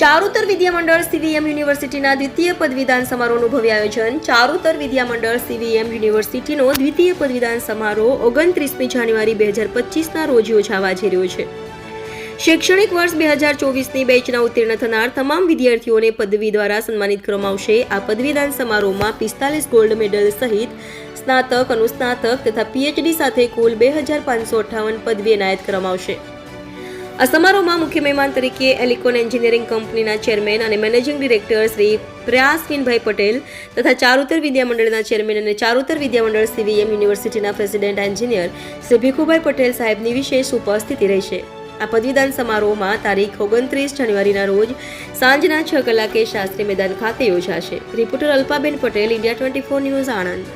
ચારુતર વિદ્યામંડળ CVM યુનિવર્સિટીના દ્વિતીય પદવીદાન સમારોહનું ભવ્ય આયોજન. ચારુતર વિદ્યામંડળ સીવીએમ યુનિવર્સિટીનો દ્વિતીય પદવીદાન સમારોહ 29મી જાન્યુઆરી 2025ના રોજ યોજાવા જઈ રહ્યો છે. શૈક્ષણિક વર્ષ 2024ની બેચના ઉત્તીર્ણ થનાર તમામ વિદ્યાર્થીઓને પદવી દ્વારા સન્માનિત કરવામાં આવશે. આ પદવીદાન સમારોહમાં 45 ગોલ્ડ મેડલ સહિત સ્નાતક, અનુસ્નાતક તથા પીએચડી સાથે કુલ 2558 પદવી એનાયત કરવામાં આવશે. આ સમારોહમાં મુખ્ય મહેમાન તરીકે એલિકોન એન્જિનિયરિંગ કંપનીના ચેરમેન અને મેનેજિંગ ડિરેક્ટર શ્રી પ્રયાસવિનભાઈ પટેલ તથા ચારુતર વિદ્યામંડળના ચેરમેન અને ચારુતર વિદ્યામંડળ સીવીએમ યુનિવર્સિટીના પ્રેસિડેન્ટ એન્જિનિયર શ્રી ભીખુભાઈ પટેલ સાહેબની વિશેષ ઉપસ્થિતિ રહેશે. આ પદવીદાન સમારોહમાં તારીખ 29 જાન્યુઆરીના રોજ સાંજના 6 કલાકે શાસ્ત્રી મેદાન ખાતે યોજાશે. Reporter Alpaben Patel, India 24 news, Anand.